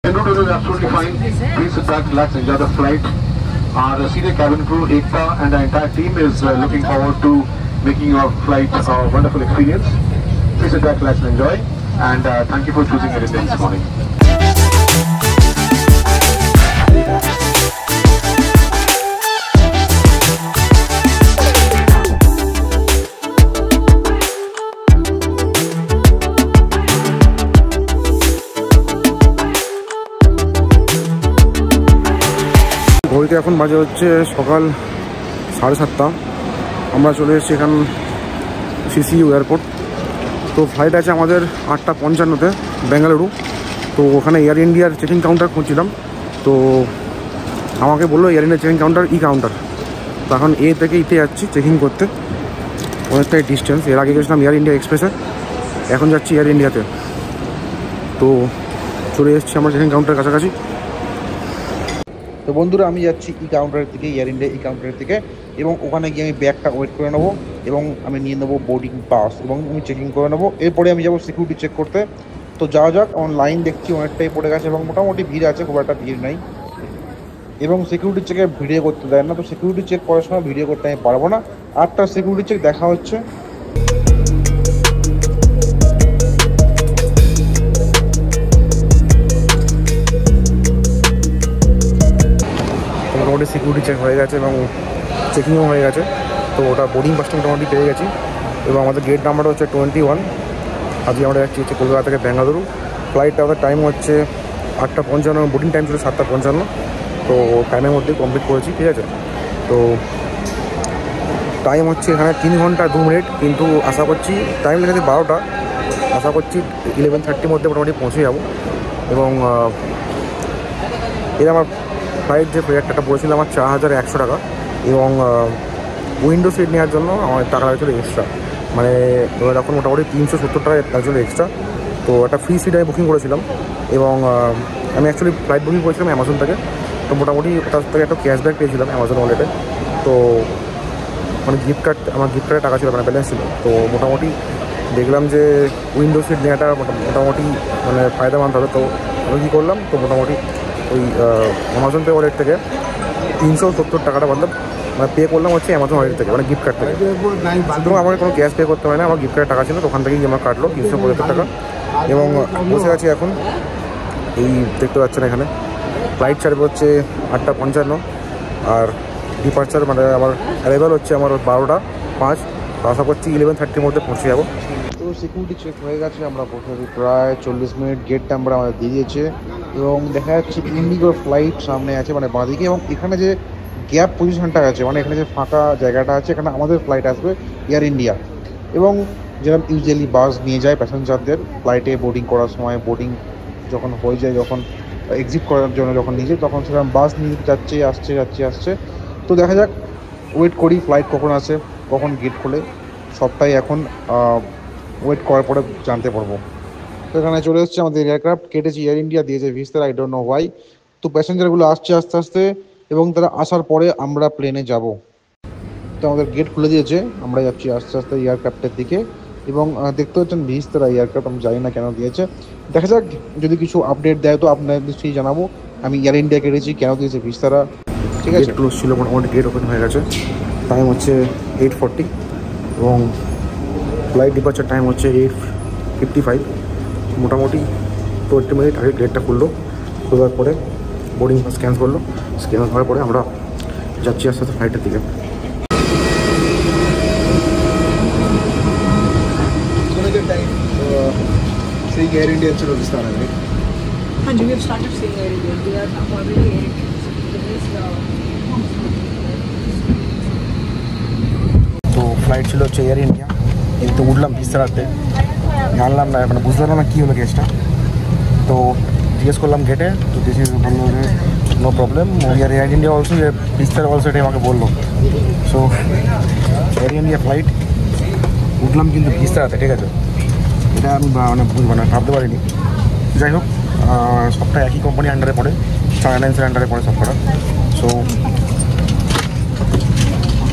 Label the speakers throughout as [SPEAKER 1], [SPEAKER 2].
[SPEAKER 1] General is absolutely fine. Please sit back, relax, enjoy the flight. Our senior cabin crew, Ekta, and the entire team is looking forward to making your flight a wonderful experience. Please sit back, relax, and enjoy. And thank you for choosing Air India this morning.
[SPEAKER 2] ঘড়িতে এখন বাজে হচ্ছে সকাল 7:30। আমরা চলে এসেছি এখান CCU airport. তো ফ্লাইট আছে আমাদের 8:55-তে বেঙ্গালুরু। তো ওখানে এয়ার ইন্ডিয়ার চেকিং কাউন্টার খুঁজছিলাম। তো আমাকে বললো এয়ার ইন্ডিয়ার চেকিং কাউন্টার কাউন্টার। তো এখন এ থেকে ইতে যাচ্ছি চেকিং করতে, অনেকটাই ডিস্টেন্স। এর আগে গেছিলাম এয়ার ইন্ডিয়া এক্সপ্রেসে, এখন যাচ্ছি এয়ার ইন্ডিয়াতে। তো চলে এসেছি আমরা চেকিং কাউন্টারের কাছাকাছি। তো বন্ধুরা, আমি যাচ্ছি কাউন্টারের থেকে, এয়ার ইন্ডিয়া কাউন্টারের থেকে, এবং ওখানে গিয়ে আমি ব্যাগটা ওয়েট করে নেবো এবং আমি নিয়ে নেবো বোর্ডিং পাস এবং আমি চেকিং করে নেবো। এরপরে আমি যাবো সিকিউরিটি চেক করতে। তো যাওয়া যাক। আমার লাইন দেখছি অনেকটাই পড়ে গেছে এবং মোটামুটি ভিড় আছে, খুব একটা ভিড় নাই। এবং সিকিউরিটি চেকে ভিডিও করতে দেয় না, তো সিকিউরিটি চেক করার সময় ভিডিও করতে আমি পারবো না। আটটা সিকিউরিটি চেক দেখা হচ্ছে। মোটামুটি সিকিউরিটি চেক হয়ে গেছে এবং চেকিংও হয়ে গেছে। তো ওটা বোর্ডিং পাসটা মোটামুটি পেয়ে গেছি এবং আমাদের গেট নাম্বারটা হচ্ছে 21। আজকে আমরা যাচ্ছি কলকাতা থেকে বেঙ্গালুরু। ফ্লাইটটা আমাদের টাইম হচ্ছে 8:55, বোর্ডিং টাইম ছিল 7:55। তো টাইমের মধ্যেই কমপ্লিট করেছি, ঠিক আছে। তো টাইম হচ্ছে এখানে 3 ঘন্টা 2 মিনিট, কিন্তু আশা করছি টাইম লেগেছে 12টা, আশা করছি 11:30-র মধ্যে মোটামুটি পৌঁছে যাবো। এবং এর আমার ফ্লাইট যে ফেয়ারটা পড়েছিল আমার 4100 টাকা, এবং উইন্ডো সিট নেওয়ার জন্য আমার টাকা লাগছিলো এক্সট্রা, মানে এখন মোটামুটি 370 টাকা লাগছিলো এক্সট্রা। তো একটা ফ্রি সিট আমি বুকিং করেছিলাম এবং আমি অ্যাকচুয়ালি ফ্লাইট বুকিং করেছিলাম অ্যামাজন থেকে। তো মোটামুটি তার থেকে একটা ক্যাশব্যাক পেয়েছিলাম অ্যামাজন ওয়ালেটে। তো মানে আমার গিফট কার্ডে টাকা ছিল, মানে ব্যালেন্স ছিল। তো মোটামুটি দেখলাম যে উইন্ডো সিট নেওয়াটা মোটামুটি মানে ফায়দা মানতে হবে। তো আমি কী করলাম, তো মোটামুটি ওই অ্যামাজন পে ওয়ালেট থেকে 370 টাকাটা মানে পে করলাম হচ্ছে অ্যামাজন ওয়ালেট থেকে, মানে গিফট কার্ড থেকে। সুতরাং আমাকে কোনো ক্যাশ পে করতে হয় না, আমার গিফট কার্ডের টাকা ছিল, তো ওখান থেকেই আমার কাটলো 375 টাকা। এবং বসে আছি এখন, এই দেখতে পাচ্ছেন এখানে ফ্লাইট ছাড়বে হচ্ছে 8:55, আর ডিপার্চার মানে আমার অ্যারাইভাল হচ্ছে আমার 12:05। তো আশা করছি 11:30-র মধ্যে পৌঁছে যাবো। তো সিকিউরিটি চেক হয়ে গেছে, আমরা বসে আছি প্রায় 40 মিনিট। গেট নাম্বার আমাদের দিয়ে দিয়েছে এবং দেখা যাচ্ছে ইন্ডিগোর ফ্লাইট সামনে আছে, মানে বাঁদিকে। এবং এখানে যে গ্যাপ পজিশনটা আছে, মানে এখানে যে ফাঁকা জায়গাটা আছে, এখানে আমাদের ফ্লাইট আসবে এয়ার ইন্ডিয়া। এবং যেরকম ইউজুয়ালি বাস নিয়ে যায় প্যাসেঞ্জারদের ফ্লাইটে বোর্ডিং করার সময়, বোর্ডিং যখন হয়ে যায়, যখন এক্সিট করার জন্য যখন নিয়ে যায়, তখন সেরকম বাস নিয়ে যাচ্ছে, আসছে। তো দেখা যাক, ওয়েট করি ফ্লাইট কখন আসে, কখন গেট খোলে, সবটাই এখন ওয়েট করার পরে জানতে পারবো। তো এখানে চলে এসেছে আমাদের এয়ারক্রাফট, কেটেছি এয়ার ইন্ডিয়া, দিয়েছে Vistara, I don't know why. তো প্যাসেঞ্জারগুলো আসছে আস্তে আস্তে, এবং তারা আসার পরে আমরা প্লেনে যাব। তো আমাদের গেট খুলে দিয়েছে, আমরা যাচ্ছি আস্তে আস্তে এয়ারক্রাফটের দিকে। এবং দেখতে পাচ্ছেন ভিস্তারা এয়ারক্রাফট, আমি জানি না কেন দিয়েছে, দেখা যাক যদি কিছু আপডেট দেয় তো আপনাদের নিশ্চয়ই জানাবো। আমি এয়ার ইন্ডিয়া কেটেছি, কেন দিয়েছে ভিস্তারা, ঠিক আছে। ক্লোজ ছিল, মোটামুটি গেট ওপেন হয়ে গেছে। টাইম হচ্ছে 8:40 এবং ফ্লাইট ডিপার্চার টাইম হচ্ছে 8:55। মোটামুটি 20 মিনিট আগে গেটটা খুললো। খোলার পরে বোর্ডিং পাস স্ক্যান করলো, স্ক্যান করার পরে আমরা যাচ্ছি আস্তে আস্তে ফ্লাইটের দিকে।
[SPEAKER 3] Seeing Air India instead of Vistara, right?
[SPEAKER 4] And we have started seeing Air India. We are already Air India.
[SPEAKER 2] তো ফ্লাইট ছিল হচ্ছে এয়ার ইন্ডিয়া, কিন্তু উঠলাম ভিস্তারাতে, জানলাম না, মানে বুঝতে পারলাম না কী হলো কেসটা। তো জিজ্ঞেস করলাম গেটে, তো দিস বললো যে no problem, Air India also, Vistara also, এটাই আমাকে বললো। সো এয়ার ইন্ডিয়া ফ্লাইট উঠলাম কিন্তু ভিস্তারাতে, ঠিক আছে। এটা আমি মানে ভাবতে পারিনি। যাই হোক, সবটা একই কোম্পানি আন্ডারে পড়ে, চায়না এয়ারলাইন্সের আন্ডারে পড়ে সবকটা। সো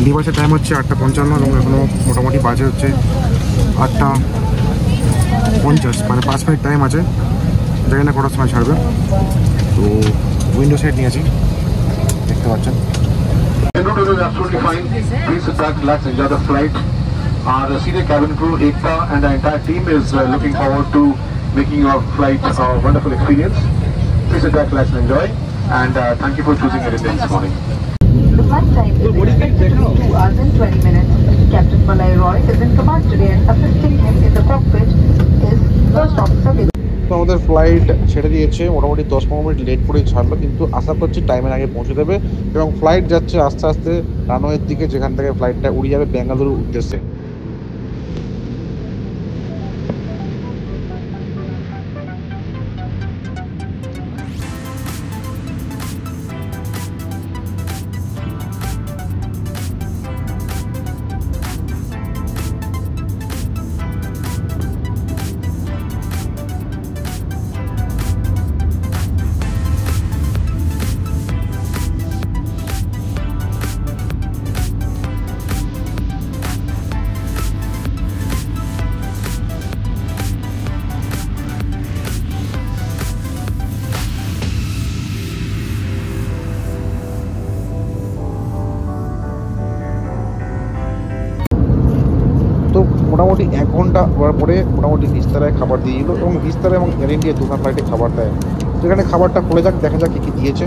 [SPEAKER 2] ডিপার্চার টাইম হচ্ছে 8:55 এবং এখনও মোটামুটি বাজে হচ্ছে 8:50, মানে 5 মিনিট টাইম আছে। জানি না কটার সময় ছাড়বে। তো উইন্ডো সিট নিয়েছি, দেখতে পাচ্ছেন।
[SPEAKER 1] En route is absolutely fine. Please sit back, relax, enjoy the flight. Our senior cabin crew, Ekta, and the entire team is looking forward to making your flight a wonderful experience. Please sit back, relax, and enjoy. And thank you for choosing Air India this morning.
[SPEAKER 5] The flight time is expected to be 2 hours and 20 minutes. Captain Malay Roy is in command today and assisting him in the cockpit is First Officer Vijay.
[SPEAKER 2] তো আমাদের flight ছেড়ে দিয়েছে, মোটামুটি 10-15 minute late করে ছাড়লো, কিন্তু আশা করছি টাইমের আগে পৌঁছে দেবে। এবং ফ্লাইট যাচ্ছে আস্তে আস্তে রানওয়ের দিকে, যেখান থেকে ফ্লাইটটা উড়ে যাবে বেঙ্গালুরু উদ্দেশ্যে। মোটামুটি 1 ঘন্টা পরে মোটামুটি বিস্তারায় খাবার দিয়ে দিল, এবং বিস্তারা এবং এয়ার ইন্ডিয়া দুটো ফ্লাইটে খাবার দেয়। সেখানে খাবারটা খুলে যাক, দেখা যাক কী কী দিয়েছে।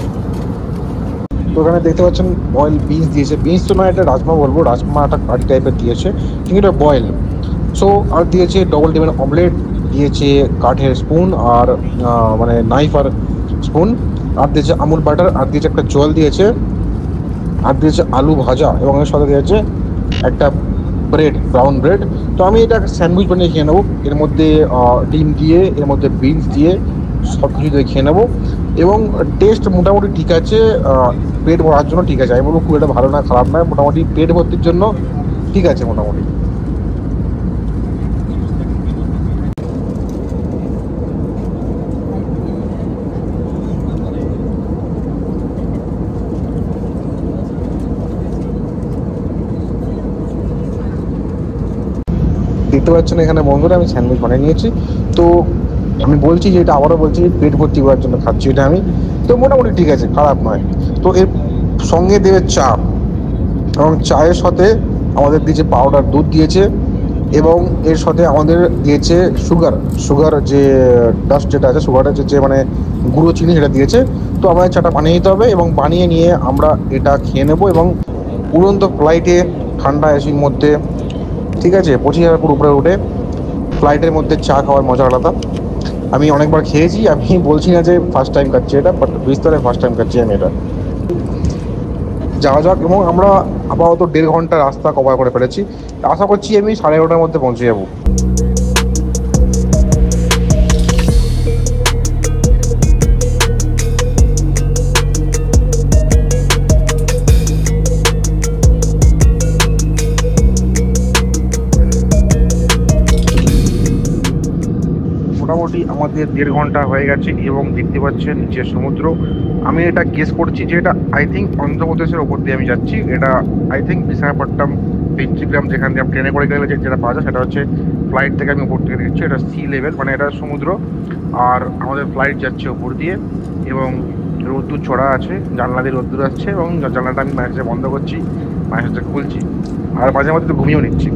[SPEAKER 2] তো এখানে দেখতে পাচ্ছেন বয়েল বিনস দিয়েছে। বিনস তো নয়, এটা রাজমা বলবো, রাজমা একটা কারি টাইপের দিয়েছে, কিন্তু এটা বয়েল। সো আর দিয়েছে ডবল ডিমের অমলেট, দিয়েছে কাঠের স্পুন আর মানে নাইফ আর স্পুন, আর দিয়েছে আমুল বাটার, আর দিয়েছে একটা জল দিয়েছে, আর দিয়েছে আলু ভাজা, এবং এর সাথে দিয়েছে একটা ব্রেড, ব্রাউন ব্রেড। তো আমি এটা স্যান্ডউইচ বানিয়ে খেয়ে নেবো, এর মধ্যে ডিম দিয়ে, এর মধ্যে বিনস দিয়ে, সব কিছু দিয়ে খেয়ে নেবো। এবং টেস্ট মোটামুটি ঠিক আছে, পেট ভরার জন্য ঠিক আছে। আমি বলবো খুব এটা ভালো না খারাপ নয়, মোটামুটি পেট ভর্তির জন্য ঠিক আছে মোটামুটি। দেখতে পাচ্ছেন এখানে বন্ধুরা আমি স্যান্ডউইচ বানিয়ে নিয়েছি। তো আমি বলছি যে এটা আবারও বলছি, পেট ভর্তি করার জন্য খাচ্ছি এটা আমি। তো মোটামুটি ঠিক আছে, খারাপ নয়। তো এর সঙ্গে দেবে চা, এবং চায়ের সাথে আমাদের দিয়েছে পাউডার দুধ দিয়েছে, এবং এর সাথে আমাদের দিয়েছে সুগার যে ডাস্ট যেটা আছে, সুগারের যে মানে গুঁড়ো চিনি সেটা দিয়েছে। তো আমাদের চাটা বানিয়ে নিতে হবে, এবং বানিয়ে নিয়ে আমরা এটা খেয়ে নেবো। এবং উড়ন্ত ফ্লাইটে ঠান্ডা এসির মধ্যে, ঠিক আছে, 25,000 ফুট উপরে উঠে ফ্লাইটের মধ্যে চা খাওয়ার মজা আলাদা। আমি অনেকবার খেয়েছি, আমি বলছি না যে ফার্স্ট টাইম খাচ্ছি এটা, বাট বিস্তারে ফার্স্ট টাইম খাচ্ছি আমি এটা। যাওয়া যাক, এবং আমরা আপাতত 1.5 ঘন্টা রাস্তা কভার করে ফেলেছি। আশা করছি আমি 11:30টার মধ্যে পৌঁছে যাবো। মোটামুটি আমাদের 1.5 ঘন্টা হয়ে গেছে, এবং দেখতে পাচ্ছেন নিচের সমুদ্র। আমি এটা গেস করছি যে এটা আই থিঙ্ক অন্ধ্রপ্রদেশের ওপর দিয়ে আমি যাচ্ছি। এটা আই থিঙ্ক বিশাখাপট্টনম, পেঞ্চিগ্রাম, যেখান দিয়ে আমি ট্রেনে করে গেলে যেটা পাওয়া যায়, সেটা হচ্ছে ফ্লাইট থেকে আমি ওপর থেকে দেখছি। এটা সি লেভেল, মানে এটা সমুদ্র, আর আমাদের ফ্লাইট যাচ্ছে ওপর দিয়ে, এবং রোদ্দুর ছড়া আছে, জানলা দিয়ে রোদ্দুর আসছে, এবং জানলাটা আমি মাঝে বন্ধ করছি, মাঝে খুলছি, আর মাঝে মাঝে তো ঘুমিয়েও নিচ্ছি।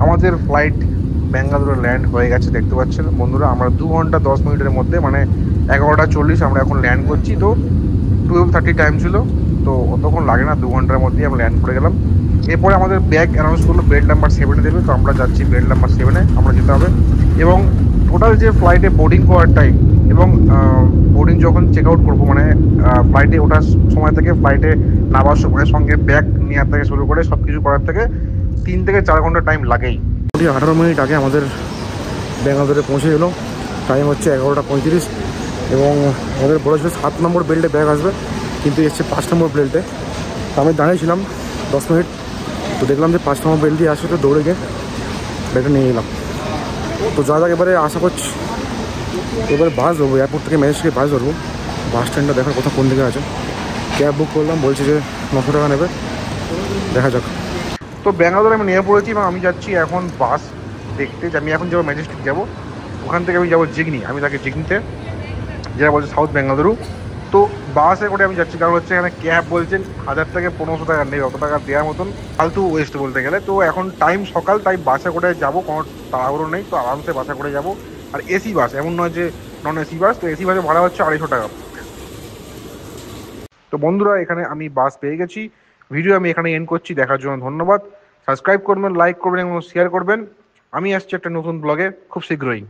[SPEAKER 2] আমাদের ফ্লাইট বেঙ্গালুরু ল্যান্ড হয়ে গেছে, দেখতে পাচ্ছেন বন্ধুরা। আমরা 2 ঘন্টা 10 মিনিটের মধ্যে, মানে 11:40 আমরা এখন ল্যান্ড করছি। তো 12:30 টাইম ছিল, তো অতক্ষণ লাগে না, 2 ঘন্টার মধ্যেই আমরা ল্যান্ড করে গেলাম। এরপরে আমাদের ব্যাগ অ্যানাউন্স করলো বেল্ট নাম্বার 7-এ দেবে। তো আমরা যাচ্ছি বেল্ট নাম্বার 7-এ, আমরা যেতে হবে। এবং টোটাল যে ফ্লাইটে বোর্ডিং করার টাইম এবং বোর্ডিং যখন চেক আউট করবো, মানে ফ্লাইটে ওঠার সময় থেকে ফ্লাইটে নামার সময় সঙ্গে ব্যাগ নেওয়ার থেকে শুরু করে সব কিছু করার থেকে 3 থেকে 4 ঘন্টা টাইম লাগেই। 18 মিনিট আগে আমাদের ব্যাঙ্গালোরে পৌঁছে গেলো। টাইম হচ্ছে 11:35 এবং আমাদের বলেছিল 7 নম্বর বেল্টে ব্যাগ আসবে, কিন্তু এসছে 5 নম্বর বেল্টে। আমি দাঁড়িয়েছিলাম 10 মিনিট, তো দেখলাম যে 5 নম্বর বেল্ট দিয়ে আসে, তো দৌড়ে গিয়ে ব্যাগটা নিয়ে নিলাম। তো যা যাক এবারে আশা করছি এবারে বাস ধরবো, এয়ারপোর্ট থেকে ম্যানেজ থেকে বাস ধরবো। বাস স্ট্যান্ডটা দেখার কথা কোন দিকে আছে। ক্যাব বুক করলাম, বলছে যে 900 টাকা নেবে, দেখা যাক। তো ব্যাঙ্গালোরে আমি নিয়ে পড়েছি এবং আমি যাচ্ছি এখন বাস দেখতে, যে আমি এখন যাবো ম্যাজেস্টিক যাবো, ওখান থেকে আমি যাবো জিগনি। আমি তাকে জিগনিতে, যেটা বলছে সাউথ বেঙ্গালুরু। তো বাসে করে আমি যাচ্ছি, কারণ হচ্ছে এখানে ক্যাব বলছেন 1000 থেকে 1500 টাকা নেই, অত টাকা দেওয়ার মতন ফালতু ওয়েস্ট বলতে গেলে। তো এখন টাইম সকাল, তাই বাসে করে যাবো, কোনো তাড়াহুড়ো নেই, তো আরামসে বাসে করে যাবো। আর এসি বাস, এমন নয় যে নন এসি বাস। তো এসি বাসে ভাড়া হচ্ছে 250 টাকা। তো বন্ধুরা, এখানে আমি বাস পেয়ে গেছি। ভিডিও আমি এখানে এন্ড করছি। দেখার জন্য ধন্যবাদ। সাবস্ক্রাইব করবেন, লাইক করবেন এবং শেয়ার করবেন। আমি আসছি একটা নতুন ব্লগে খুব শীঘ্রই।